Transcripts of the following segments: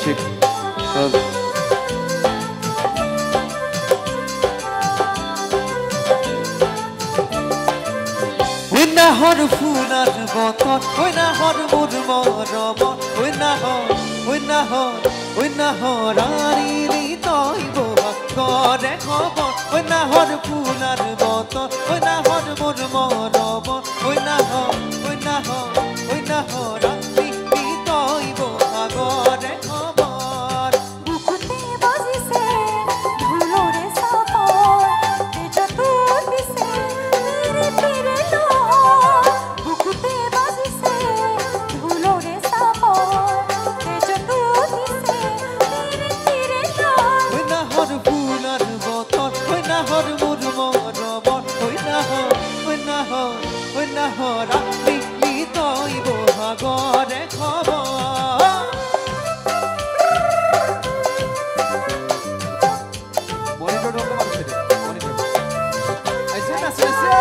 ঠিক হর ফুলার বতন ওই না হর মোর মরম ওই না হরারি তৈ বোহা করে খবর ওই না হর ফুলার বতন ওই না হর মোর মরম ওই না হরারি তৈ বোহা করে খবর বুকুতে বাজিছে ধুলোরে সাপর তেজা তোর দিছে মেরে ফিরে লো বুকুতে বাজিছে ধুলোরে সাপর তেজা তোর দিছে মেরে ফিরে লো ওই না হর ফুলার বতন ওই না হর মোর মরম ওই না হরারি তৈ বোহা করে খবর মনিটর রকম আছে মনিটর আইছে না শেষে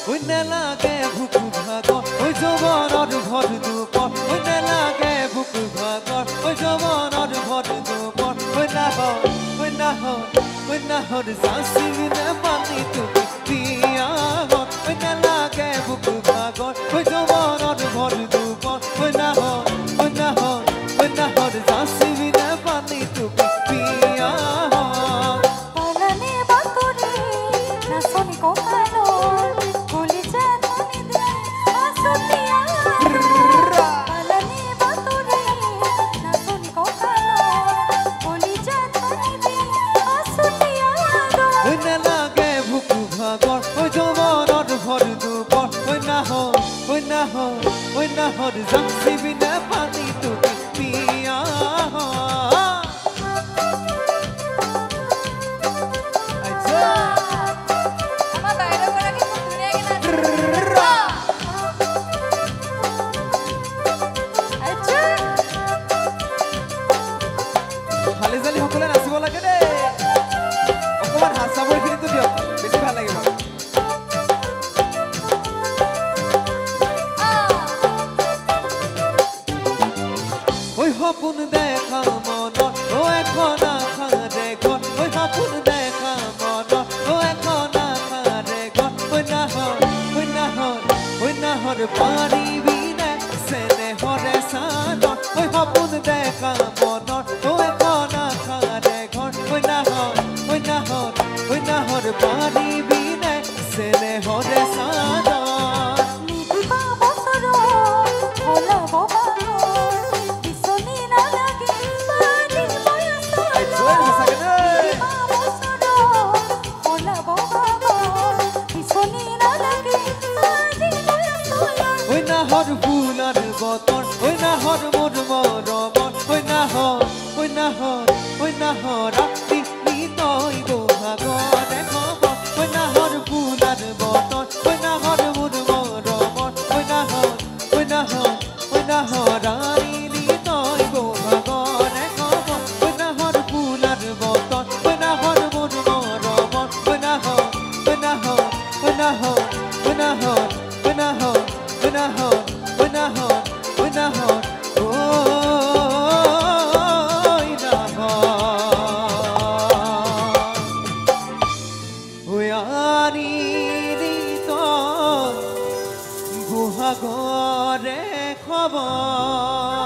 ওই না লাগে ভুক ভাগর ওই জবানর ভর দুপর ওই না লাগে ভুক ভাগর ওই জবানর ভর দুপর ওই না হর সাসিং না পানি তুমি পিয়া গর ওই না লাগে ভুক ভাগর ওই জবানর ভর দুপর ওই না হর সাসিং না পানি তুমি পিয়া পালানে বাতরে না সোনি কোকানো কলিজা ধনি দে আসুতিয়া পালানে বাতরে না সোনি কোকানো কলিজা ধনি দে আসুতিয়া ওই না লাগে ভুক ভাগর ওই জবানর ভর দুপর ওই না হর জাসিবি না পানি তুমি পিয়া আমার বাইরে করে কি দুনিয়া কি না আচ্ছা হালি জালি সকলে নাচিব লাগে দে অকমান হাসাবৰ খিনিতো দিয়ক বেছি ভাল লাগিব ওই সপোন দেখা মনত ও এখন আশা দেখত ওই সপোন দেখা মনত ও এখন আশা দেখত ওই না হর পাৰিবি নে চেনেহৰে চানত ওই সপোন দেখা মনত ও এখন আশা দেখত ওই না হর পাৰিবি নে চেনেহৰে চানত নিদিবা বছৰ হলা বাবা বিছনি না লাগে পানি বয়স হলা বাবা বিছনি না লাগে পানি বয়স ওই না হর ফুলার বতন ওই না হর মোর মরম ওই না রাত্রি তৈ বোহা করে খবর ওই না হর ফুলার বতন ওই না হর মোর মরম ওই না হরারি তৈ বোহা করে খবর ওই না হর ফুলার বতন ওই না হর মোর মরম ওই না খবর